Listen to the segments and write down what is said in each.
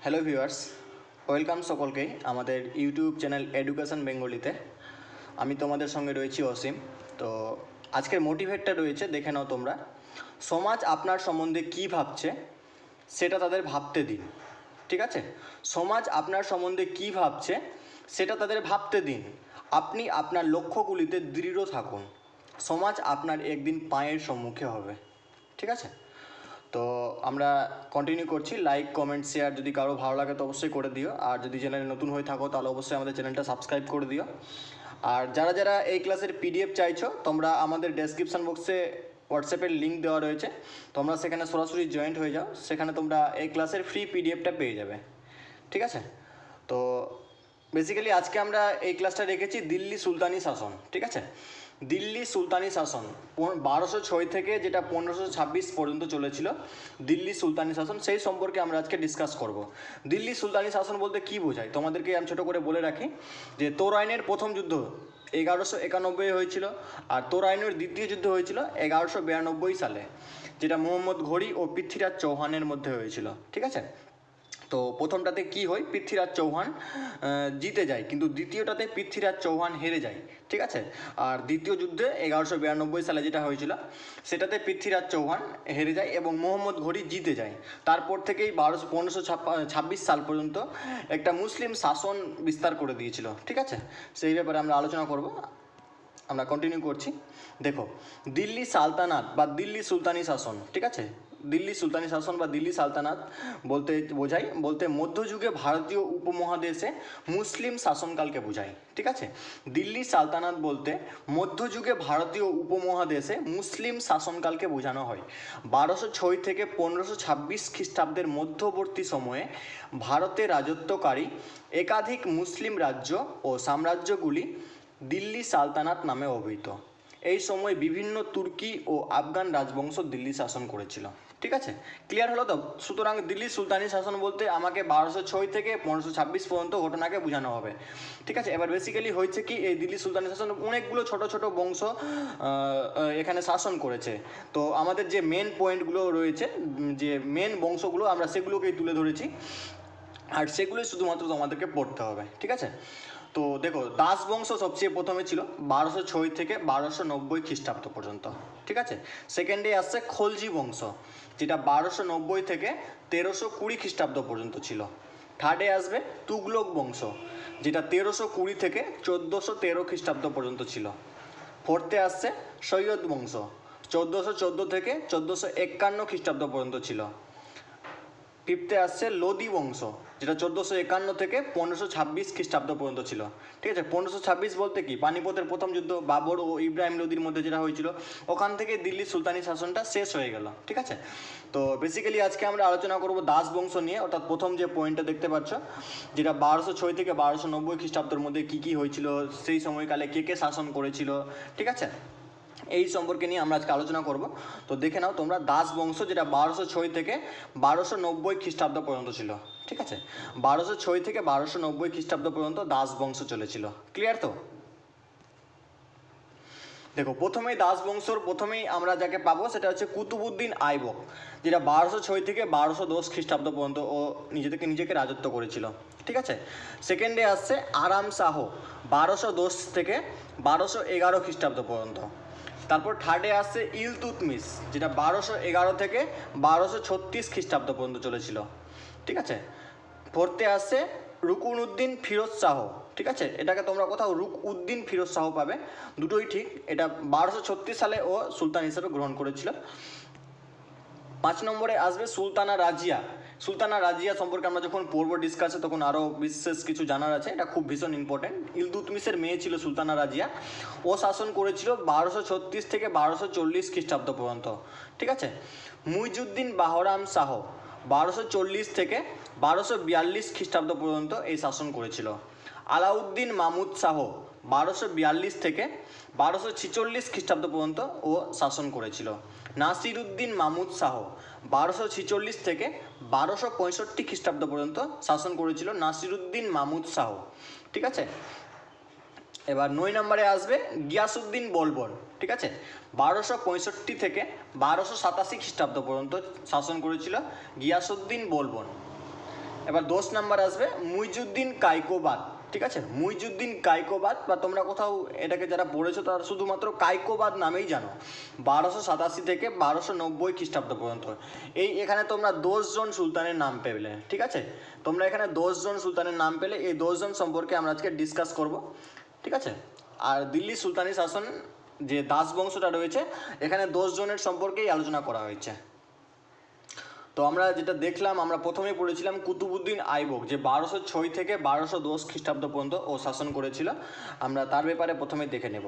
Hello viewers, welcome সকলকেই আমাদের YouTube channel education বেঙ্গলিতে। আমি তোমাদের সঙ্গে রয়েছি অসীম। তো আজকের মোটিভেটটা রয়েছে, দেখে নাও তোমরা। সমাজ আপনার সম্বন্ধে কী ভাবছে সেটা তাদের ভাবতে দিন। ঠিক আছে, সমাজ আপনার সম্বন্ধে কী ভাবছে সেটা তাদের ভাবতে দিন। আপনি আপনার লক্ষ্যগুলিতে দৃঢ় থাকুন। সমাজ আপনার একদিন পায়ের সম্মুখে হবে। ঠিক আছে, তো আমরা কন্টিনিউ করছি। লাইক, কমেন্ট, শেয়ার যদি কারো ভালো লাগে তো অবশ্যই করে দিও। আর যদি চ্যানেলে নতুন হয়ে থাকো তাহলে অবশ্যই আমাদের চ্যানেলটা সাবস্ক্রাইব করে দিও। আর যারা যারা এই ক্লাসের পিডিএফ চাইছো, তোমরা আমাদের ডেসক্রিপশান বক্সে হোয়াটসঅ্যাপের লিঙ্ক দেওয়া রয়েছে, তোমরা সেখানে সরাসরি জয়েন্ট হয়ে যাও। সেখানে তোমরা এই ক্লাসের ফ্রি পিডিএফটা পেয়ে যাবে। ঠিক আছে, তো বেসিক্যালি আজকে আমরা এই ক্লাসটা রেখেছি দিল্লি সুলতানি শাসন। ঠিক আছে, দিল্লি সুলতানি শাসন 1206 থেকে যেটা 1526 পর্যন্ত চলেছিল, দিল্লি সুলতানি শাসন, সেই সম্পর্কে আমরা আজকে ডিসকাস করব। দিল্লি সুলতানি শাসন বলতে কী বোঝায় তোমাদেরকে আমি ছোটো করে বলে রাখি যে তোরাইনের প্রথম যুদ্ধ 1191 হয়েছিল, আর তোরাইনের দ্বিতীয় যুদ্ধ হয়েছিল 1192 সালে, যেটা মোহাম্মদ ঘড়ি ও পৃথ্বীরাজ চৌহানের মধ্যে হয়েছিল। ঠিক আছে, তো প্রথমটাতে কি হয়, পৃথ্বীরাজ চৌহান জিতে যায়, কিন্তু দ্বিতীয়টাতে পৃথ্বীরাজ চৌহান হেরে যায়। ঠিক আছে, আর দ্বিতীয় যুদ্ধে 1192 সালে যেটা হয়েছিল সেটাতে পৃথ্বীরাজ চৌহান হেরে যায় এবং মোহাম্মদ ঘড়ি জিতে যায়। তারপর থেকেই 1526 সাল পর্যন্ত একটা মুসলিম শাসন বিস্তার করে দিয়েছিল। ঠিক আছে, সেই ব্যাপারে আমরা আলোচনা করব। আমরা কন্টিনিউ করছি। দেখো, দিল্লি সালতানাত বা দিল্লি সুলতানি শাসন, ঠিক আছে, দিল্লি সুলতানি শাসন বা দিল্লি সালতানাত বলতে বোঝায়, বলতে মধ্যযুগে ভারতীয় উপমহাদেশে মুসলিম শাসনকালকে বোঝায়। ঠিক আছে, দিল্লি সালতানাত বলতে মধ্যযুগে ভারতীয় উপমহাদেশে মুসলিম শাসনকালকে বোঝানো হয়। 1206 থেকে 1526 খ্রিস্টাব্দের মধ্যবর্তী সময়ে ভারতে রাজত্বকারী একাধিক মুসলিম রাজ্য ও সাম্রাজ্যগুলি দিল্লি সালতানাত নামে অভিহিত। এই সময় বিভিন্ন তুর্কি ও আফগান রাজবংশ দিল্লি শাসন করেছিল। ঠিক আছে, ক্লিয়ার হলো তো? সুতরাং দিল্লি সুলতানি শাসন বলতে আমাকে 1206 থেকে 1526 পর্যন্ত ঘটনাকে বোঝানো হবে। ঠিক আছে, এবার বেসিক্যালি হয়েছে কি, এই দিল্লি সুলতানি শাসন অনেকগুলো ছোট ছোট বংশ এখানে শাসন করেছে। তো আমাদের যে মেন পয়েন্টগুলো রয়েছে, যে মেন বংশগুলো, আমরা সেগুলোকেই তুলে ধরেছি, আর সেগুলোই শুধুমাত্র তোমাদেরকে পড়তে হবে। ঠিক আছে, তো দেখো, দাস বংশ সবচেয়ে প্রথমে ছিল 1206 থেকে 1290 খ্রিস্টাব্দ পর্যন্ত। ঠিক আছে, সেকেন্ডে আসছে খলজি বংশ, যেটা 1290 থেকে 1320 খ্রিস্টাব্দ পর্যন্ত ছিল। থার্ডে আসবে তুগলক বংশ, যেটা 1320 থেকে 1413 খ্রিস্টাব্দ পর্যন্ত ছিল। ফোর্থে আসছে সৈয়দ বংশ, 1414 থেকে 1451 খ্রিস্টাব্দ পর্যন্ত ছিল। ফিফথে আসছে লোদি বংশ, যেটা 1451 থেকে 1526 খ্রিস্টাব্দ পর্যন্ত ছিল। ঠিক আছে, 1526 বলতে কি, পানিপথের প্রথম যুদ্ধ বাবর ও ইব্রাহিম লোদির মধ্যে যেটা হয়েছিল, ওখান থেকে দিল্লি সুলতানি শাসনটা শেষ হয়ে গেল। ঠিক আছে, তো বেসিক্যালি আজকে আমরা আলোচনা করব দাস বংশ নিয়ে, অর্থাৎ প্রথম যে পয়েন্টটা দেখতে পাচ্ছ, যেটা 1206 থেকে 1290 খ্রিস্টাব্দের মধ্যে কী কী হয়েছিল, সেই সময়কালে কে কে শাসন করেছিল। ঠিক আছে, এই সম্পর্কে নিয়ে আমরা আজকে আলোচনা করব। তো দেখে নাও তোমরা, দাস বংশ যেটা 1206 থেকে 1290 খ্রিস্টাব্দ পর্যন্ত ছিল। ঠিক আছে, 1206 থেকে 1290 খ্রিস্টাব্দ পর্যন্ত দাস বংশ চলেছিল। ক্লিয়ার তো? দেখো, প্রথমেই দাস বংশর প্রথমেই আমরা যাকে পাবো সেটা হচ্ছে কুতুবউদ্দিন আইবক, যেটা 1206 থেকে 1210 খ্রিস্টাব্দ পর্যন্ত ও নিজেকে রাজত্ব করেছিল। ঠিক আছে, সেকেন্ডে আসছে আরাম শাহ, 1210 থেকে 1211 খ্রিস্টাব্দ পর্যন্ত। তারপর থার্ডে আসছে ইলতুৎমিশ, যেটা 1211 থেকে 1236 খ্রিস্টাব্দ পর্যন্ত চলেছিল। ঠিক আছে, ফোর্থে আসছে রুকনউদ্দিন ফিরোজ শাহ। ঠিক আছে, এটাকে তোমরা কোথাও রুক উদ্দিন ফিরোজ শাহ পাবে, দুটোই ঠিক। এটা 1236 সালে ও সুলতান হিসেবে গ্রহণ করেছিল। 5 নম্বরে আসবে সুলতানা রাজিয়া। সুলতানা রাজিয়া সম্পর্কে আমরা যখন পড়ব ডিসকাসে, তখন আরও বিশেষ কিছু জানার আছে, এটা খুব ভীষণ ইম্পর্টেন্ট। ইলতুৎমিশের মেয়ে ছিল সুলতানা রাজিয়া, ও শাসন করেছিল 1236 থেকে 1240 খ্রিস্টাব্দ পর্যন্ত। ঠিক আছে, মুইজউদ্দিন বাহরাম শাহ 1240 থেকে 1242 খ্রিস্টাব্দ পর্যন্ত এই শাসন করেছিল। আলাউদ্দিন মামুদ শাহ 1242 থেকে 1246 খ্রিস্টাব্দ পর্যন্ত ও শাসন করেছিল। নাসিরউদ্দিন মামুদ শাহ 1246 থেকে 1265 খ্রিস্টাব্দ পর্যন্ত শাসন করেছিল নাসিরউদ্দিন মামুদ শাহ। ঠিক আছে, এবার 9 নম্বরে আসবে গিয়াসউদ্দিন বলবন। ঠিক আছে, 1265 থেকে 1287 খ্রিস্টাব্দ পর্যন্ত শাসন করেছিল গিয়াসউদ্দিন বলবন। এবার 10 নাম্বার আসবে মুইজুদ্দিন কায়কোবাদ, ঠিক আছে, মুইজুদ্দিন কায়কোবাদ, বা তোমরা কোথাও এটাকে যারা পড়েছো তারা শুধুমাত্র কায়কোবাদ নামেই জানো। 1287 থেকে 1290 খ্রিস্টাব্দ পর্যন্ত। এখানে তোমরা 10 জন সুলতানের নাম পেলে, ঠিক আছে, তোমরা এখানে 10 জন সুলতানের নাম পেলে। এই 10 জন সম্পর্কে আমরা আজকে ডিসকাস করব, ঠিক আছে। আর দিল্লি সুলতানি শাসন যে দাস বংশটা রয়েছে এখানে 10 জনের সম্পর্কেই আলোচনা করা হয়েছে। তো আমরা যেটা দেখলাম, আমরা প্রথমেই পড়েছিলাম কুতুবুদ্দিন আইবক, যে 1206 থেকে 1210 খ্রিস্টাব্দ পর্যন্ত ও শাসন করেছিল। আমরা তার ব্যাপারে প্রথমে দেখে নেব।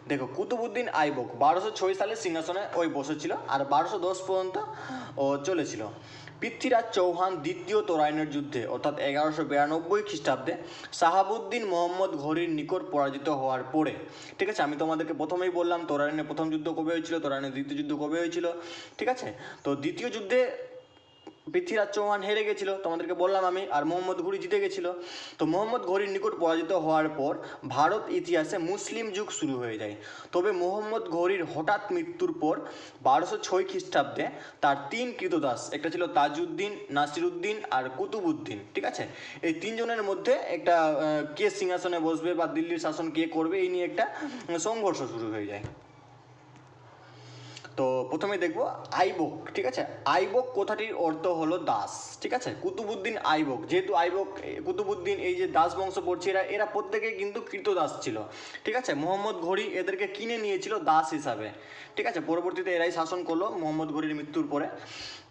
দেখো, কুতুবুদ্দিন আইবক 1206 সালে সিংহাসনে ওই বসেছিল, আর 1210 পর্যন্ত ও চলেছিল। পৃথ্বীরাজ চৌহান দ্বিতীয় তোরাইনের যুদ্ধে অর্থাৎ 1192 খ্রিস্টাব্দে শাহাবুদ্দিন মোহাম্মদ ঘোরির নিকট পরাজিত হওয়ার পরে, ঠিক আছে, আমি তোমাদেরকে প্রথমেই বললাম তোরাইনের প্রথম যুদ্ধ কবে হয়েছিল, তোরাইনের দ্বিতীয় যুদ্ধ কবে হয়েছিল, ঠিক আছে। তো দ্বিতীয় যুদ্ধে পৃথ্বীরাজ চৌহান হেরে গেছিল, তোমাদেরকে বললাম আমি, আর মোহাম্মদ ঘুরি জিতে গেছিল। তো মোহাম্মদ ঘুরির নিকট পরাজিত হওয়ার পর ভারত ইতিহাসে মুসলিম যুগ শুরু হয়ে যায়। তবে মোহাম্মদ ঘুরির হঠাৎ মৃত্যুর পর 1206 খ্রিস্টাব্দে তার 3 কৃতদাস, একটা ছিল তাজউদ্দিন, নাসিরউদ্দিন আর কুতুবউদ্দিন, ঠিক আছে, এই 3 জনের মধ্যে একটা কে সিংহাসনে বসবে বা দিল্লির শাসন কে করবে এই নিয়ে একটা সংঘর্ষ শুরু হয়ে যায়। তো প্রথমে দেখবো আইবক, ঠিক আছে। আইবক কথাটির অর্থ হলো দাস, ঠিক আছে। কুতুবুদ্দিন আইবক, যেহেতু আইবক কুতুবুদ্দিন এই যে দাস বংশ পড়ছে, এরা প্রত্যেকেই কিন্তু কৃতদাস ছিল, ঠিক আছে। মোহাম্মদ ঘুরি এদেরকে কিনে নিয়েছিল দাস হিসাবে, ঠিক আছে। পরবর্তীতে এরাই শাসন করলো মোহাম্মদ ঘুরির মৃত্যুর পরে।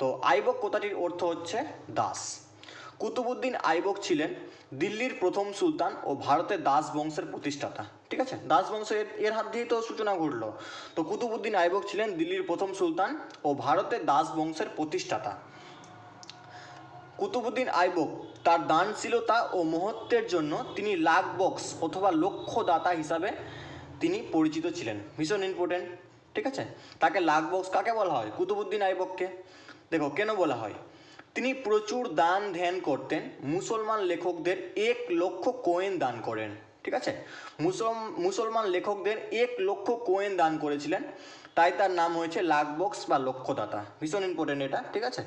তো আইবক কথাটির অর্থ হচ্ছে দাস। কুতুবুদ্দিন আইবক ছিলেন দিল্লির প্রথম সুলতান ও ভারতের দাস বংশের প্রতিষ্ঠাতা, ঠিক আছে। দাস বংশ এর হাত দিয়েই তো সূচনা ঘটলো। তো কুতুবুদ্দিন আইবক ছিলেন দিল্লির প্রথম সুলতান ও ভারতের দাস বংশের প্রতিষ্ঠাতা। কুতুবুদ্দিন আইবক তার দানশীলতা ও মহত্বের জন্য তিনি লাখ বক্স অথবা লক্ষ দাতা হিসাবে তিনি পরিচিত ছিলেন। ভীষণ ইম্পর্টেন্ট, ঠিক আছে। তাকে লাখ বক্স কাকে বলা হয়? কুতুবুদ্দিন আইবককে। দেখো কেন বলা হয়। তিনি প্রচুর দান ধ্যান করতেন, মুসলমান লেখকদের 1 লক্ষ কোয়েন দান করেন, ঠিক আছে। মুসলমান লেখকদের 1 লক্ষ কোয়েন দান করেছিলেন, তাই তার নাম হয়েছে লাখ বক্স বা লক্ষদাতা। ভীষণ ইম্পর্টেন্ট এটা, ঠিক আছে।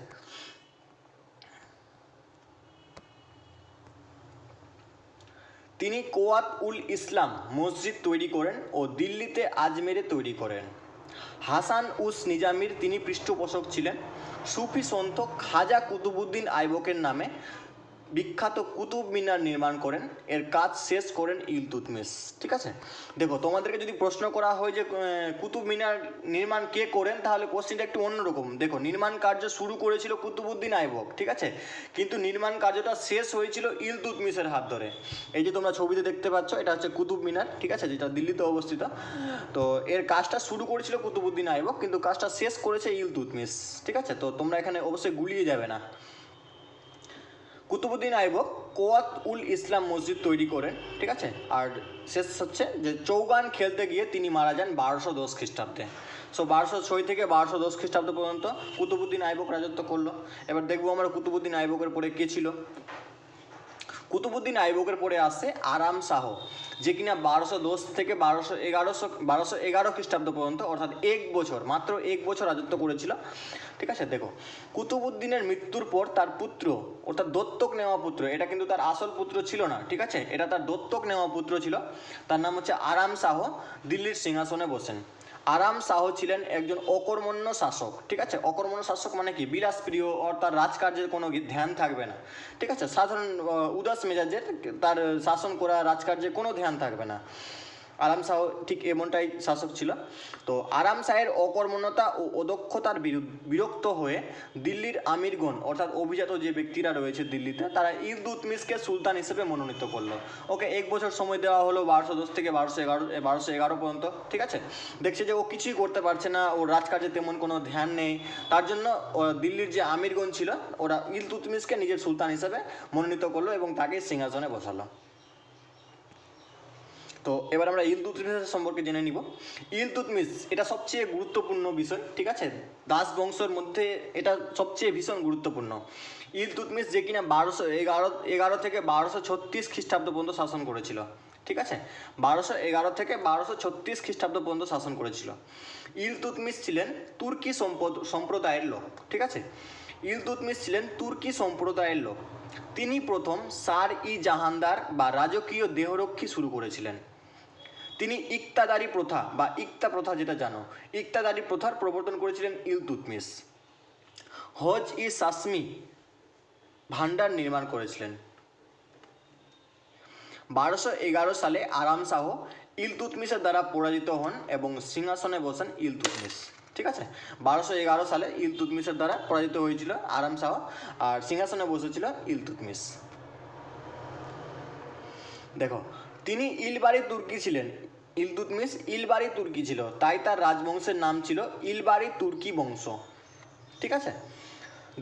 তিনি কোয়াত উল ইসলাম মসজিদ তৈরি করেন ও দিল্লিতে আজমেরে তৈরি করেন। হাসান উস নিজামির তিনি পৃষ্ঠপোষক ছিলেন। সুফি সন্ত খাজা কুতুবুদ্দিন আইবকের নামে বিখ্যাত কুতুব মিনার নির্মাণ করেন। এর কাজ শেষ করেন ইলতুৎমিশ, ঠিক আছে। দেখো তোমাদেরকে যদি প্রশ্ন করা হয় যে কুতুব মিনার নির্মাণ কে করেন, তাহলে কোশ্চেনটা একটু অন্যরকম। দেখো নির্মাণ কার্য শুরু করেছিল কুতুবুদ্দিন আইবক, ঠিক আছে, কিন্তু নির্মাণ কার্যটা শেষ হয়েছিল ইলতুৎমিশের হাত ধরে। এই যে তোমরা ছবিতে দেখতে পাচ্ছ, এটা হচ্ছে কুতুব মিনার, ঠিক আছে, যেটা দিল্লিতে অবস্থিত। তো এর কাজটা শুরু করেছিল কুতুবুদ্দিন আইবক, কিন্তু কাজটা শেষ করেছে ইলতুৎমিশ, ঠিক আছে। তো তোমরা এখানে অবশ্যই গুলিয়ে যাবে না। কুতুবুদ্দিন আইবক কোয়াত উল ইসলাম মসজিদ তৈরি করেন, ঠিক আছে। আর শেষ হচ্ছে যে চৌগান খেলতে গিয়ে তিনি মারা যান 1210 খ্রিস্টাব্দে। সো 1206 থেকে 1210 খ্রিস্টাব্দ পর্যন্ত কুতুবুদ্দিন আইবক রাজত্ব করলো। এবার দেখবো আমরা কুতুবুদ্দিন আইবকের পরে কে ছিল। কুতুবুদ্দিন আইবকের পরে আসে আরাম শাহ, যে কিনা 1210 থেকে 1211 খ্রিস্টাব্দ পর্যন্ত, অর্থাৎ 1 বছর, মাত্র 1 বছর রাজত্ব করেছিল, ঠিক আছে। দেখো কুতুবুদ্দিনের মৃত্যুর পর তার পুত্র, অর্থাৎ দত্তক নেওয়া পুত্র, এটা কিন্তু তার আসল পুত্র ছিল না, ঠিক আছে, এটা তার দত্তক নেওয়া পুত্র ছিল, তার নাম হচ্ছে আরাম শাহ, দিল্লির সিংহাসনে বসেন। আরাম শাহ ছিলেন একজন অকর্মণ্য শাসক, ঠিক আছে। অকর্মণ্য শাসক মানে কি? বিলাসপ্রিয়, অর্থাৎ রাজকার্যের কোনো ধ্যান থাকবে না, ঠিক আছে। সাধারণ উদাস মেজাজের, তার শাসন করা রাজকার্যে কোনো ধ্যান থাকবে না। আরাম শাহ ঠিক এমনটাই শাসক ছিল। তো আরাম শাহের অকর্মণ্যতা ও অদক্ষতার বিরক্ত হয়ে দিল্লির আমিরগণ, অর্থাৎ অভিজাত যে ব্যক্তিরা রয়েছে দিল্লিতে, তারা ইলতুৎমিশকে সুলতান হিসেবে মনোনীত করলো। ওকে 1 বছর সময় দেওয়া হলো, 1210 থেকে 1211 পর্যন্ত, ঠিক আছে। দেখছে যে ও কিছুই করতে পারছে না, ওর রাজকার্যে তেমন কোনো ধ্যান নেই, তার জন্য দিল্লির যে আমিরগণ ছিল ওরা ইলতুৎমিশকে নিজের সুলতান হিসেবে মনোনীত করলো এবং তাকে সিংহাসনে বসালো। তো এবার আমরা ইলতুৎমিশের সম্পর্কে জেনে নিব। ইলতুৎমিশ এটা সবচেয়ে গুরুত্বপূর্ণ বিষয়, ঠিক আছে। দাস বংশের মধ্যে এটা সবচেয়ে ভীষণ গুরুত্বপূর্ণ। ইলতুৎমিশ যে কিনা 1211 থেকে 1236 খ্রিস্টাব্দ পর্যন্ত শাসন করেছিল, ঠিক আছে। 1211 থেকে 1236 খ্রিস্টাব্দ পর্যন্ত শাসন করেছিল। ইলতুৎমিশ ছিলেন তুর্কি সম্প্রদায়ের লোক, ঠিক আছে। ইলতুৎমিশ ছিলেন তুর্কি সম্প্রদায়ের লোক। তিনি প্রথম সার ই জাহানদার বা রাজকীয় দেহরক্ষী শুরু করেছিলেন। তিনি ইকতাদারি প্রথা বা ইকতা প্রথা যেটা জানো, ইকতাদারি প্রথার প্রবর্তন করেছিলেন ইলতুৎমিশ। হজ ই সাসমি ভান্ডার নির্মাণ করেছিলেন। 1211 সালে আরাম শাহ ইলতুৎমিশের দ্বারা পরাজিত হন এবং সিংহাসনে বসেন ইলতুৎমিশ। ঠিক আছে, 1211 সালে ইলতুৎমিশের দ্বারা পরাজিত হয়েছিল আরাম শাহ, আর সিংহাসনে বসেছিল ইলতুৎমিশ। দেখো, তিনি ইলবারি তুর্কি ছিলেন। ইলতুৎমিশ ইলবারি তুর্কি ছিল, তাই তার রাজবংশের নাম ছিল ইলবারি তুর্কি বংশ। ঠিক আছে,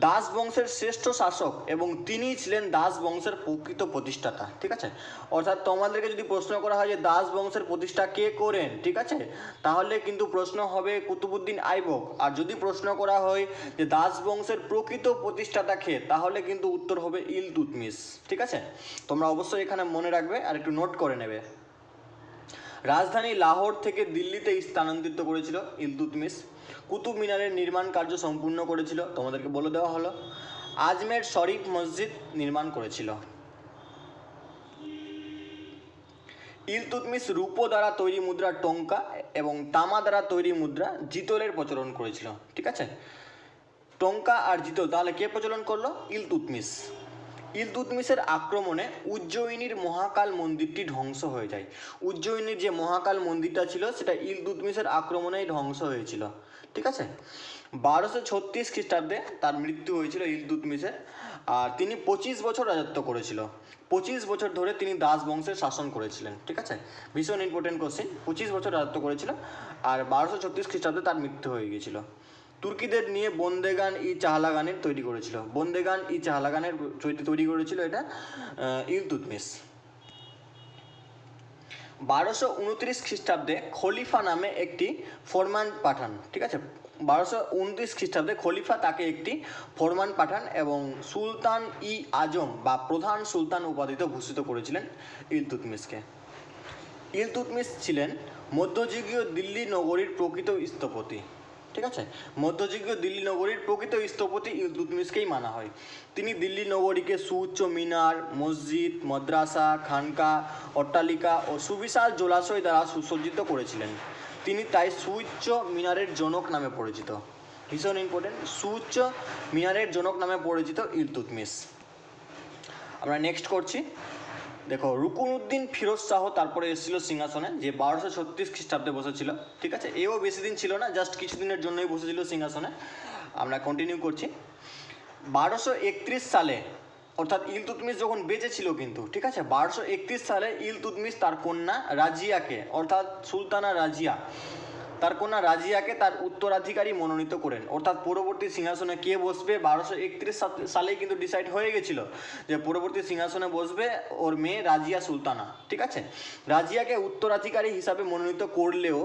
দাস বংশের শ্রেষ্ঠ শাসক এবং তিনিই ছিলেন দাস বংশের প্রকৃত প্রতিষ্ঠাতা। ঠিক আছে, অর্থাৎ তোমাদেরকে যদি প্রশ্ন করা হয় যে দাস বংশের প্রতিষ্ঠা কে করেন, ঠিক আছে, তাহলে কিন্তু প্রশ্ন হবে কুতুবউদ্দিন আইবক। আর যদি প্রশ্ন করা হয় যে দাস বংশের প্রকৃত প্রতিষ্ঠাতা কে, তাহলে কিন্তু উত্তর হবে ইলতুৎমিশ। ঠিক আছে, তোমরা অবশ্যই এখানে মনে রাখবে আর একটু নোট করে নেবে। রাজধানী লাহোর থেকে দিল্লিতে স্থানান্তরিত করেছিল ইলতুৎমিশ। কুতুব মিনারের নির্মাণ কার্য সম্পূর্ণ করেছিল, তোমাদেরকে বলে দেওয়া হলো। আজমের শরীফ মসজিদ নির্মাণ করেছিল। ইলতুৎমিশ রূপ দ্বারা তৈরি মুদ্রা টঙ্কা এবং তামা দ্বারা তৈরি মুদ্রা জিতলের প্রচলন করেছিল। ঠিক আছে, টঙ্কা আর জিতল তাহলে কে প্রচলন করলো? ইলতুৎমিশ। ইলতুৎমিশের আক্রমণে উজ্জয়িনীর মহাকাল মন্দিরটি ধ্বংস হয়ে যায়। উজ্জয়িনীর যে মহাকাল মন্দিরটা ছিল সেটা ইলতুৎমিশের আক্রমণেই ধ্বংস হয়েছিল। ঠিক আছে, 1236 খ্রিস্টাব্দে তার মৃত্যু হয়েছিল ইলতুৎমিশের। আর তিনি 25 বছর রাজত্ব করেছিল। 25 বছর ধরে তিনি দাস বংশের শাসন করেছিলেন। ঠিক আছে, ভীষণ ইম্পর্টেন্ট কোশ্চেন। 25 বছর রাজত্ব করেছিল আর 1236 খ্রিস্টাব্দে তার মৃত্যু হয়ে গিয়েছিল। তুর্কিদের নিয়ে বন্দেগান ই চাহলাগানের তৈরি করেছিল। বন্দেগান ই চাহলাগানের তৈরি করেছিল এটা ইলতুৎমিশ। 1229 খ্রিস্টাব্দে খলিফা নামে একটি ফরমান পাঠান। ঠিক আছে, 1229 খ্রিস্টাব্দে খলিফা তাকে একটি ফরমান পাঠান এবং সুলতান ই আজম বা প্রধান সুলতান উপাধিতে ভূষিত করেছিলেন ইলতুৎমিশকে। ইলতুৎমিশ ছিলেন মধ্যযুগীয় দিল্লি নগরীর প্রকৃত স্থপতি। ঠিক আছে, মধ্যযুগীয় দিল্লি নগরীর প্রকৃত স্থপতি ইলতুৎমিশকেই মানা হয়। তিনি দিল্লি নগরীকে সুউচ্চ মিনার, মসজিদ, মাদ্রাসা, খানকা, অট্টালিকা ও সুবিশাল জলাশয় দ্বারা সুসজ্জিত করেছিলেন। তিনি তাই সুউচ্চ মিনারের জনক নামে পরিচিত। ভীষণ ইম্পর্টেন্ট, সুউচ্চ মিনারের জনক নামে পরিচিত ইলতুৎমিশ। আমরা নেক্সট করছি। দেখো, রুকনউদ্দিন ফিরোজ শাহ তারপরে এসেছিল সিংহাসনে, যে 1236 খ্রিস্টাব্দে বসেছিল। ঠিক আছে, এও বেশি দিন ছিল না, জাস্ট কিছুদিনের জন্যই বসেছিল সিংহাসনে। আমরা কন্টিনিউ করছি। 1231 সালে, অর্থাৎ ইলতুৎমিশ যখন বেঁচে ছিল কিন্তু, ঠিক আছে, 1231 সালে ইলতুৎমিশ তার কন্যা রাজিয়াকে, অর্থাৎ সুলতানা রাজিয়া, তার কন্যা রাজিয়াকে তার উত্তরাধিকারী মনোনীত করেন। অর্থাৎ পরবর্তী সিংহাসনে কে বসবে 1231 সালেই কিন্তু ডিসাইড হয়ে গেছিল যে পরবর্তী সিংহাসনে বসবে ওর মেয়ে রাজিয়া সুলতানা। ঠিক আছে, রাজিয়াকে উত্তরাধিকারী হিসাবে মনোনীত করলেও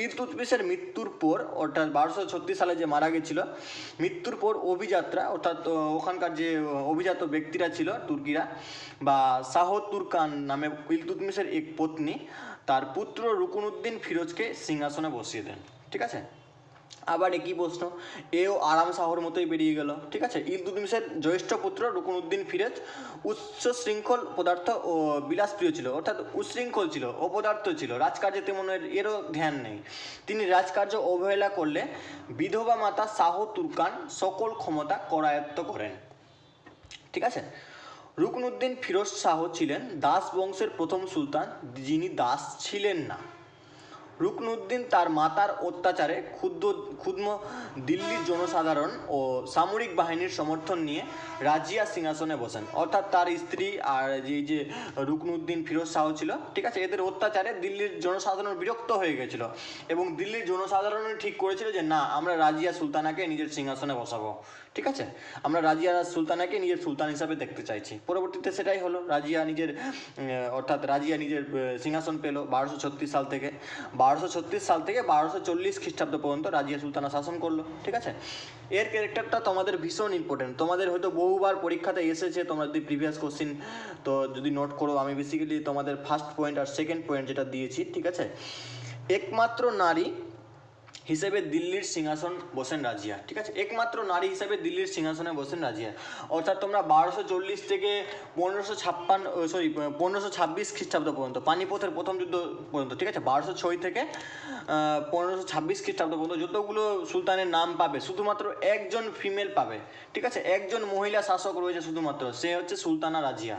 ইলতুৎমিশের মৃত্যুর পর, অর্থাৎ 1236 সালে যে মারা গেছিল, মৃত্যুর পর অভিযাত্রা, অর্থাৎ ওখানকার যে অভিজাত ব্যক্তিরা ছিল তুর্কিরা, বা শাহ তুর্কান নামে ইলতুৎমিশের এক পত্নী তার পুত্র রুকনউদ্দিন ফিরোজকে সিংহাসনে বসিয়ে দেন। ঠিক আছে, আবার একই প্রশ্ন, এও আরাম শাহর মতোই বেরিয়ে গেল। ঠিক আছে, ইলতুৎমিশের জ্যেষ্ঠ পুত্র রুকনউদ্দিন ফিরোজ উচ্চ শৃঙ্খল পদার্থ ও বিলাসপ্রিয় ছিল, অর্থাৎ উচ্ছৃঙ্খল ছিল, অপদার্থ ছিল, রাজকার্যে তেমন এরও ধ্যান নেই। তিনি রাজকার্য অবহেলা করলে বিধবা মাতা শাহ তুর্কান সকল ক্ষমতা করায়ত্ত করেন। ঠিক আছে, রুকনউদ্দিন ফিরোজ শাহ ছিলেন দাস বংশের প্রথম সুলতান যিনি দাস ছিলেন না। রুকনউদ্দিন তার মাতার অত্যাচারে ক্ষুব্ধ দিল্লির জনসাধারণ ও সামরিক বাহিনীর সমর্থন নিয়ে রাজিয়া সিংহাসনে বসেন। অর্থাৎ তার স্ত্রী আর যে রুকনউদ্দিন ফিরোজ শাহ ছিল, ঠিক আছে, এদের অত্যাচারে দিল্লির জনসাধারণ বিরক্ত হয়ে গেছিল এবং দিল্লির জনসাধারণ ঠিক করেছিল যে না, আমরা রাজিয়া সুলতানাকে নিজের সিংহাসনে বসাবো। ঠিক আছে, আমরা রাজিয়া সুলতানাকে নিজের সুলতান হিসাবে দেখতে চাইছি। পরবর্তীতে সেটাই হলো, রাজিয়া নিজের সিংহাসন পেল 1236 সাল থেকে। 1236 সাল থেকে 1240 খ্রিস্টাব্দ পর্যন্ত রাজিয়া সুলতানা শাসন করলো। ঠিক আছে, এর ক্যারেক্টারটা তোমাদের ভীষণ ইম্পর্টেন্ট, তোমাদের হয়তো বহুবার পরীক্ষাতে এসেছে, তোমরা যদি প্রিভিয়াস কোশ্চিন তো যদি নোট করো, আমি বেসিক্যালি তোমাদের ফার্স্ট পয়েন্ট আর সেকেন্ড পয়েন্ট যেটা দিয়েছি। ঠিক আছে, একমাত্র নারী হিসেবে দিল্লির সিংহাসন বসেন রাজিয়া, ঠিক আছে, একমাত্র নারী হিসেবে দিল্লির সিংহাসনে বসেন রাজিয়া। অর্থাৎ তোমরা 1240 থেকে 1526 খ্রিস্টাব্দ পর্যন্ত, পানিপথের প্রথম যুদ্ধ পর্যন্ত, ঠিক আছে, 1206 থেকে 1526 খ্রিস্টাব্দ পর্যন্ত যতগুলো সুলতানের নাম পাবে শুধুমাত্র একজন ফিমেল পাবে, ঠিক আছে, একজন মহিলা শাসক রয়েছে শুধুমাত্র, সে হচ্ছে সুলতানা রাজিয়া,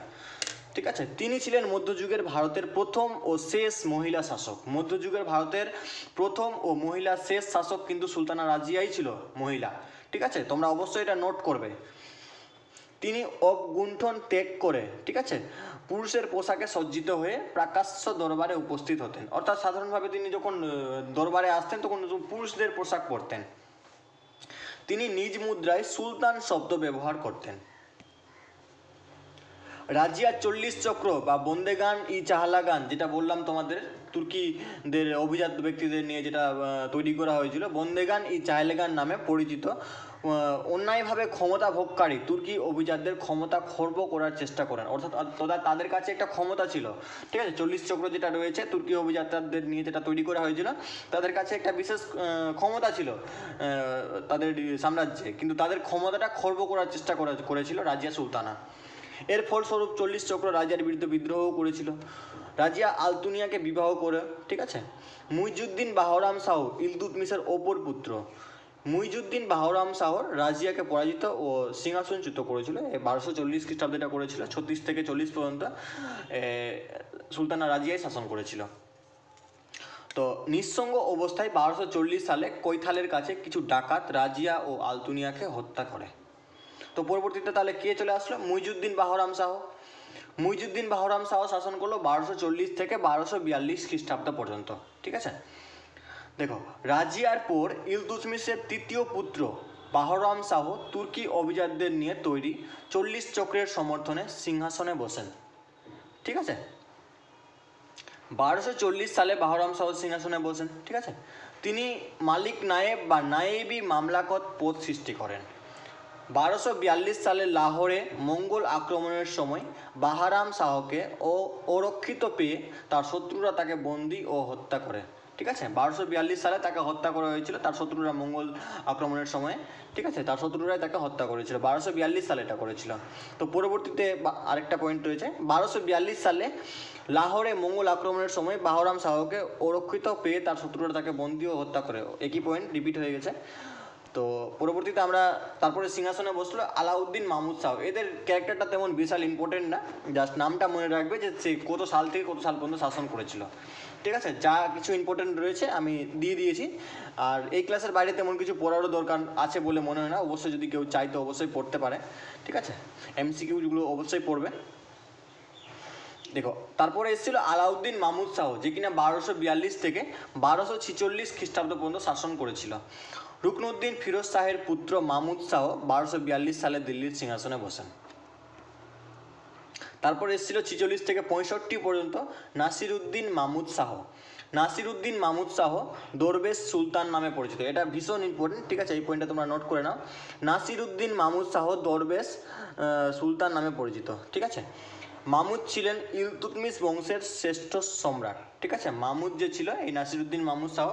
ঠিক আছে। তিনি ছিলেন মধ্যযুগের ভারতের প্রথম ও শেষ মহিলা শাসক। মধ্যযুগের ভারতের প্রথম ও মহিলা শেষ শাসক কিন্তু সুলতানা রাজিয়াই ছিল, মহিলা, ঠিক আছে, তোমরা অবশ্যই এটা নোট করবে। তিনি অবগুণ্ঠন ত্যাগ করে, ঠিক আছে, পুরুষের পোশাকে সজ্জিত হয়ে প্রাকাশ্য দরবারে উপস্থিত হতেন। অর্থাৎ সাধারণভাবে তিনি যখন দরবারে আসতেন তখন পুরুষদের পোশাক পরতেন। তিনি নিজ মুদ্রায় সুলতান শব্দ ব্যবহার করতেন। রাজিয়া 40 চক্র বা বন্দেগান ই চাহলাগান, যেটা বললাম তোমাদের তুর্কিদের অভিজাত ব্যক্তিদের নিয়ে যেটা তৈরি করা হয়েছিল, বন্দেগান ই চাহলাগান নামে পরিচিত, অন্যায়ভাবে ক্ষমতা ভোগকারী তুর্কি অভিজাতদের ক্ষমতা খর্ব করার চেষ্টা করেন। অর্থাৎ তাদের কাছে একটা ক্ষমতা ছিল, ঠিক আছে, 40 চক্র যেটা রয়েছে তুর্কি অভিজাতদের নিয়ে যেটা তৈরি করা হয়েছিল, তাদের কাছে একটা বিশেষ ক্ষমতা ছিল তাদের সাম্রাজ্যে, কিন্তু তাদের ক্ষমতাটা খর্ব করার চেষ্টা করেছিল রাজিয়া সুলতানা। এর ফলস্বরূপ 40 চক্র রাজিয়ার বিরুদ্ধে বিদ্রোহ করেছিল। রাজিয়া আলতুনিয়াকে বিবাহ করে, ঠিক আছে। মুইজুদ্দিন বাহরাম শাহ ইলতুৎমিশের অপর পুত্র। মুইজুদ্দিন বাহরাম শাহ রাজিয়াকে পরাজিত ও সিংহাসনচ্যুত করেছিল। 1240 খ্রিস্টাব্দে করেছিল, 36 থেকে 40 পর্যন্ত সুলতানা রাজিয়াই শাসন করেছিল। তো নিঃসঙ্গ অবস্থায় 1240 সালে কৈথালের কাছে কিছু ডাকাত রাজিয়া ও আলতুনিয়াকে হত্যা করে। তো পরবর্তীতে তাহলে কে চলে আসলো? মুইজুদ্দিন বাহরাম শাহ। মুইজুদ্দিন বাহরাম শাহ শাসন করলো 1240 থেকে 1242 খ্রিস্টাব্দ পর্যন্ত, ঠিক আছে। দেখো, রাজিয়ার পর ইলতুৎমিশের তৃতীয় পুত্র বাহরাম শাহ তুর্কি অভিজাতদের নিয়ে তৈরি 40 চক্রের সমর্থনে সিংহাসনে বসেন, ঠিক আছে। 1240 সালে বাহরাম শাহ সিংহাসনে বসেন, ঠিক আছে। তিনি মালিক নায়েব বা নায়েবি মামলাকত পদ সৃষ্টি করেন। 1242 সালে লাহোরে মঙ্গল আক্রমণের সময় বাহরাম শাহকে অরক্ষিত পেয়ে তার শত্রুরা তাকে বন্দী ও হত্যা করে, ঠিক আছে। 1242 সালে তাকে হত্যা করা হয়েছিল তার শত্রুরা মঙ্গল আক্রমণের সময়, ঠিক আছে, তার শত্রুরাই তাকে হত্যা করেছিল। 1242 সালে এটা করেছিল। তো পরবর্তীতে আরেকটা পয়েন্ট রয়েছে, 1242 সালে লাহোরে মঙ্গল আক্রমণের সময় বাহরাম শাহকে অরক্ষিত পেয়ে তার শত্রুরা তাকে বন্দী ও হত্যা করে, একই পয়েন্ট রিপিট হয়ে গেছে। তো পরবর্তীতে আমরা তারপরে সিংহাসনে বসলো আলাউদ্দিন মাহমুদ শাহ। এদের ক্যারেক্টারটা তেমন বিশাল ইম্পর্টেন্ট না, জাস্ট নামটা মনে রাখবে যে সে কত সাল থেকে কত সাল পর্যন্ত শাসন করেছিল, ঠিক আছে। যা কিছু ইম্পর্টেন্ট রয়েছে আমি দিয়ে দিয়েছি, আর এই ক্লাসের বাইরে তেমন কিছু পড়ারও দরকার আছে বলে মনে হয় না। অবশ্যই যদি কেউ চাই তো অবশ্যই পড়তে পারে, ঠিক আছে, এমসিকিউগুলো অবশ্যই পড়বে। দেখো, তারপরে এসেছিল আলাউদ্দিন মাহমুদ শাহ, যে কিনা 1242 থেকে 1246 খ্রিস্টাব্দ পর্যন্ত শাসন করেছিল। রুকনুদ্দিন ফিরোজ শাহের পুত্র মাহমুদ শাহ 1242 সালে দিল্লির সিংহাসনে বসেন। তারপর এসেছিল 46 থেকে 65 পর্যন্ত নাসিরুদ্দিন মাহমুদ শাহ। নাসিরুদ্দিন মাহমুদ শাহ দরবেশ সুলতান নামে পরিচিত। এটা ভীষণ ইম্পর্টেন্ট, ঠিক আছে, এই পয়েন্টটা তোমরা নোট করে নাও। নাসিরুদ্দিন মাহমুদ শাহ দরবেশ সুলতান নামে পরিচিত, ঠিক আছে। মাহমুদ ছিলেন ইলতুৎমিশ বংশের শ্রেষ্ঠ সম্রাট, ঠিক আছে। মাহমুদ যে ছিল, এই নাসিরুদ্দিন মাহমুদ শাহ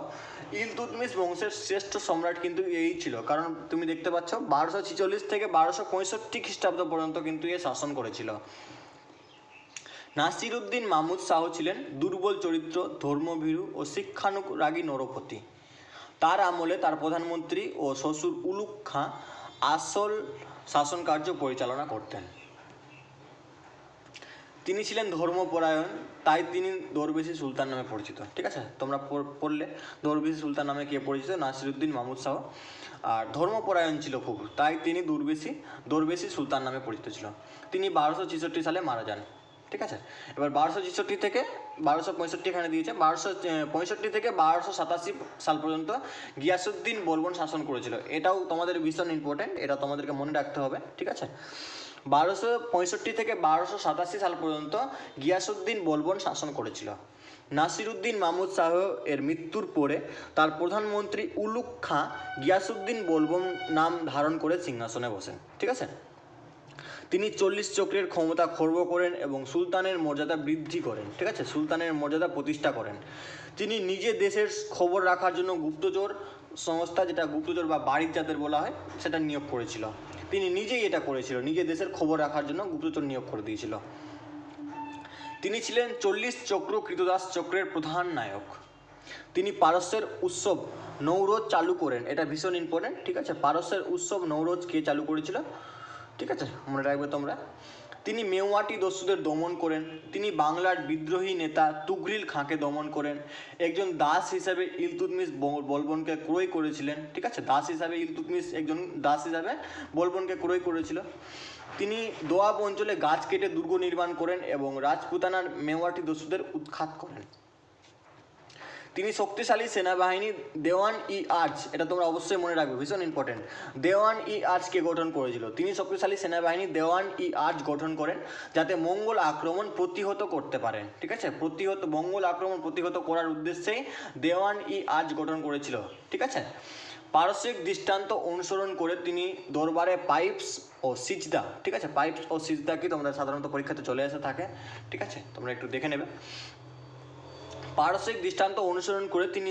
ইলতুৎমিশ বংশের শ্রেষ্ঠ সম্রাট কিন্তু এই ছিল, কারণ তুমি দেখতে পাচ্ছ 1246 থেকে 1265 খ্রিস্টাব্দ পর্যন্ত কিন্তু এ শাসন করেছিল। নাসিরুদ্দিন মাহমুদ শাহ ছিলেন দুর্বল চরিত্র, ধর্মভীরু ও শিক্ষানুরাগী নরপতি। তার আমলে তার প্রধানমন্ত্রী ও শ্বশুর উলুগ খাঁ আসল শাসন কার্য পরিচালনা করতেন। তিনি ছিলেন ধর্মপরায়ণ, তাই তিনি দরবেশি সুলতান নামে পরিচিত, ঠিক আছে। তোমরা পড়লে দরবেশি সুলতান নামে কে পরিচিত? নাসিরুদ্দিন মাহমুদ শাহ। আর ধর্মপরায়ণ ছিল খুব, তাই তিনি দরবেশি সুলতান নামে পরিচিত ছিল। তিনি 1266 সালে মারা যান, ঠিক আছে। এবার 1266 থেকে 1265 এখানে দিয়েছে। 1265 থেকে 1287 সাল পর্যন্ত গিয়াসুদ্দিন বলবন শাসন করেছিল। এটাও তোমাদের ভীষণ ইম্পর্টেন্ট, এটা তোমাদেরকে মনে রাখতে হবে, ঠিক আছে। 1265 থেকে 1287 সাল পর্যন্ত গিয়াসুদ্দিন বলবন শাসন করেছিল। নাসিরুদ্দিন মাহমুদ শাহ এর মৃত্যুর পরে তার প্রধানমন্ত্রী উলুগ খাঁ গিয়াসুদ্দিন বলবন নাম ধারণ করে সিংহাসনে বসেন, ঠিক আছে। তিনি 40 চক্রের ক্ষমতা খর্ব করেন এবং সুলতানের মর্যাদা বৃদ্ধি করেন, ঠিক আছে, সুলতানের মর্যাদা প্রতিষ্ঠা করেন। তিনি নিজে দেশের খবর রাখার জন্য গুপ্তচর সংস্থা, যেটা গুপ্তচর বা বাড়ির যাদের বলা হয়, সেটা নিয়োগ করেছিল। তিনি নিজেই এটা করেছিল, নিজের দেশের খবর রাখার জন্য গুপ্তচর নিয়োগ করে দিয়েছিল। তিনি ছিলেন 40 চক্র কৃতদাস চক্রের প্রধান নায়ক। তিনি পারস্যের উৎসব নৌরোজ চালু করেন, এটা ভীষণ ইম্পর্টেন্ট, ঠিক আছে। পারস্যের উৎসব নৌরোজ কে চালু করেছিল, ঠিক আছে, মনে রাখবে তোমরা। তিনি মেওয়াটি দস্যুদের দমন করেন। তিনি বাংলার বিদ্রোহী নেতা তুঘরিল খাঁকে দমন করেন। একজন দাস হিসাবে ইলতুৎমিশ বলবনকে ক্রয় করেছিলেন, ঠিক আছে। দাস হিসাবে ইলতুৎমিশ একজন দাস হিসাবে বলবনকে ক্রয় করেছিল। তিনি দোয়াব অঞ্চলে গাছ কেটে দুর্গ নির্মাণ করেন এবং রাজপুতানার মেওয়াটি দস্যুদের উৎখাত করেন। তিনি শক্তিশালী সেনাবাহিনী দেওয়ান-ই-আর্জ, এটা তোমরা অবশ্যই মনে রাখবে, ভীষণ ইম্পর্টেন্ট। দেওয়ান-ই-আর্জকে গঠন করেছিল। তিনি শক্তিশালী সেনাবাহিনী দেওয়ান-ই-আর্জ গঠন করেন যাতে মঙ্গল আক্রমণ প্রতিহত করতে পারেন, ঠিক আছে। মঙ্গল আক্রমণ প্রতিহত করার উদ্দেশ্যেই দেওয়ান-ই-আর্জ গঠন করেছিল, ঠিক আছে। পারস্যিক দৃষ্টান্ত অনুসরণ করে তিনি দরবারে পাইপস ও সিজদা, ঠিক আছে। পাইপস ও সিজদা কি তোমরা সাধারণত পরীক্ষাতে চলে আসে থাকে, ঠিক আছে, তোমরা একটু দেখে নেবে। পারস্যিক দৃষ্টান্ত অনুসরণ করে তিনি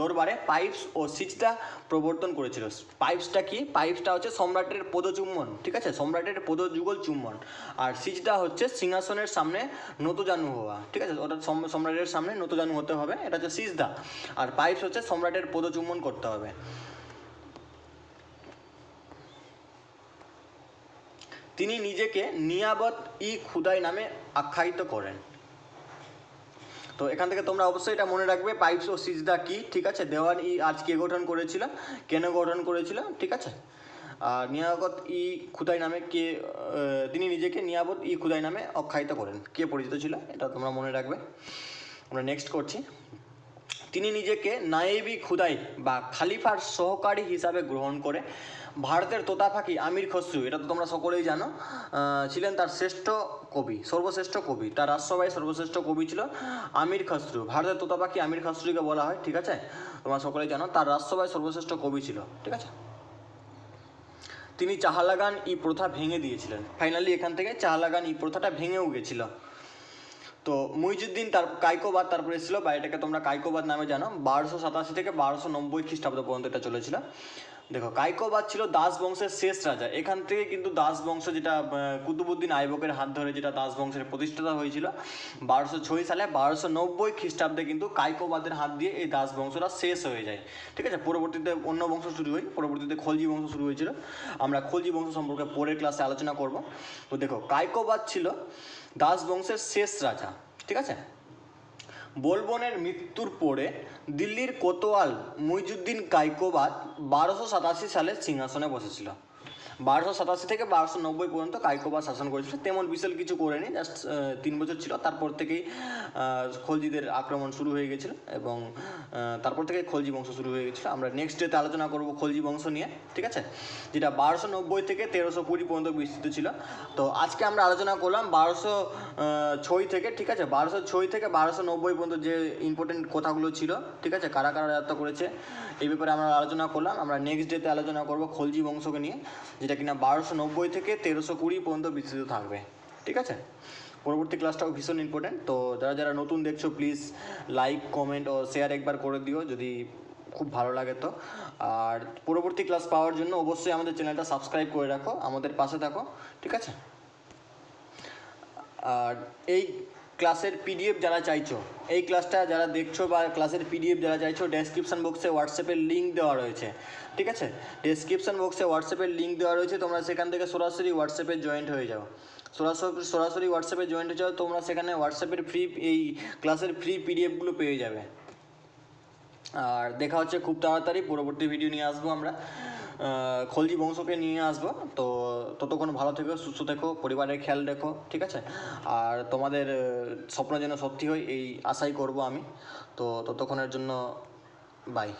দরবারে পাইপস ও সিজদা প্রবর্তন করেছিল। পাইপসটা কি? পাইপসটা হচ্ছে সম্রাটের পদচুম্বন, ঠিক আছে, সম্রাটের পদযুগল চুম্বন। আর সিজদা হচ্ছে সিংহাসনের সামনে নতজানু হওয়া, ঠিক আছে, অর্থাৎ সম্রাটের সামনে নতজানু হতে হবে, এটা হচ্ছে সিজদা। আর পাইপস হচ্ছে সম্রাটের পদচুম্বন করতে হবে। তিনি নিজেকে নিয়াবত-ই-খুদাই নামে আখ্যায়িত করেন। তো এখান থেকে তোমরা অবশ্যই এটা মনে রাখবে, পাইপস ও সিজদা কি, ঠিক আছে। দেওয়ান-ই-আর্জ কে গঠন করেছিল, কেন গঠন করেছিল, ঠিক আছে। আর নিয়াবত-ই-খুদাই নামে তিনি নিজেকে নিয়াবত-ই-খুদাই নামে আখ্যায়িত করেন, কে পরিচিত ছিল, এটা তোমরা মনে রাখবে। আমরা নেক্সট করছি। তিনি নিজেকে নায়েব-ই-খুদাই বা খালিফার সহকারী হিসাবে গ্রহণ করে ভারতের তোতা পাখি আমির খসরু, এটা তো তোমরা সকলেই জানো, ছিলেন তার শ্রেষ্ঠ কবি, সর্বশ্রেষ্ঠ কবি। তার রাজসভায় সর্বশ্রেষ্ঠ কবি ছিল আমির খসরু। ভারতের তোতা পাখি আমির খসরুকে বলা হয়, ঠিক আছে, তোমরা সকলেই জানো। তার রাজসভায় সর্বশ্রেষ্ঠ কবি ছিল, ঠিক আছে। তিনি চাহালাগান-ই প্রথা ভেঙে দিয়েছিলেন। ফাইনালি এখান থেকে চাহালাগান-ই প্রথাটা ভেঙেও গেছিল। তো মুইজুদ্দিন তার কাইকোবাদ তারপরে এসেছিল, বা এটাকে তোমরা কাইকোবাদ নামে জানো। 1287 থেকে 1290 খ্রিস্টাব্দ পর্যন্ত এটা চলেছিল। দেখো, কাইকোবাদ ছিল দাস বংশের শেষ রাজা। এখান থেকে কিন্তু দাস বংশ, যেটা কুতুবুদ্দিন আইবকের হাত ধরে যেটা দাস বংশের প্রতিষ্ঠাতা হয়েছিল 1206 সালে, 1290 খ্রিস্টাব্দে কিন্তু কাইকোবাদের হাত দিয়ে এই দাস বংশটা শেষ হয়ে যায়, ঠিক আছে। পরবর্তীতে অন্য বংশ শুরু হয়, পরবর্তীতে খলজি বংশ শুরু হয়েছিল। আমরা খলজি বংশ সম্পর্কে পরের ক্লাসে আলোচনা করব। তো দেখো, কাইকোবাদ ছিল দাস বংশের শেষ রাজা, ঠিক আছে। বলবনের মৃত্যুর পরে দিল্লির কোতোয়াল মুইজুদ্দিন কাইকোবাদ 1287 সালে সিংহাসনে বসেছিল। 1287 থেকে 1290 পর্যন্ত কাইকোবাদ শাসন করেছিল। তেমন বিশাল কিছু করেনি, জাস্ট 3 বছর ছিল। তারপর থেকেই খলজিদের আক্রমণ শুরু হয়ে গেছিল এবং তারপর থেকে খলজি বংশ শুরু হয়ে গেছিলো। আমরা নেক্সট ডেতে আলোচনা করব খলজি বংশ নিয়ে, ঠিক আছে, যেটা 1290 থেকে 1320 পর্যন্ত বিস্তৃত ছিল। তো আজকে আমরা আলোচনা করলাম 1206 থেকে, ঠিক আছে, 1206 থেকে 1290 পর্যন্ত যে ইম্পর্টেন্ট কথাগুলো ছিল, ঠিক আছে, কারা কারা রাজত্ব করেছে এই ব্যাপারে আমরা আলোচনা করলাম। আমরা নেক্সট ডেতে আলোচনা করব খলজি বংশকে নিয়ে, যেটা কিনা 1290 থেকে 1320 পর্যন্ত বিস্তৃত থাকবে, ঠিক আছে। পরবর্তী ক্লাসটাও ভীষণ ইম্পর্টেন্ট। তো যারা যারা নতুন দেখছো প্লিজ লাইক, কমেন্ট ও শেয়ার একবার করে দিও যদি খুব ভালো লাগে তো। আর পরবর্তী ক্লাস পাওয়ার জন্য অবশ্যই আমাদের চ্যানেলটা সাবস্ক্রাইব করে রাখো, আমাদের পাশে থাকো, ঠিক আছে। আর এই ক্লাসের পিডিএফ যারা চাইছো, এই ক্লাসটা যারা দেখছো বা ক্লাসের পিডিএফ যারা চাইছো, ডেসক্রিপশন বক্সে হোয়াটসঅ্যাপের লিঙ্ক দেওয়া রয়েছে, ঠিক আছে। ডেসক্রিপশন বক্সে হোয়াটসঅ্যাপের লিঙ্ক দেওয়া রয়েছে, তোমরা সেখান থেকে সরাসরি হোয়াটসঅ্যাপে জয়েন্ট হয়ে যাও। সরাসরি হোয়াটসঅ্যাপে জয়েন্ট হয়ে যাও, তোমরা সেখানে হোয়াটসঅ্যাপের এই ক্লাসের ফ্রি পিডিএফগুলো পেয়ে যাবে। আর দেখা হচ্ছে খুব তাড়াতাড়ি, পরবর্তী ভিডিও নিয়ে আসবো আমরা, খলজি বংশকে নিয়ে আসবো। তো ততক্ষণ ভালো থেকো, সুস্থ থেকো, পরিবারের খেয়াল রেখো, ঠিক আছে। আর তোমাদের স্বপ্ন যেন সত্যি হয় এই আশাই করব আমি। তো ততক্ষণের জন্য বাই।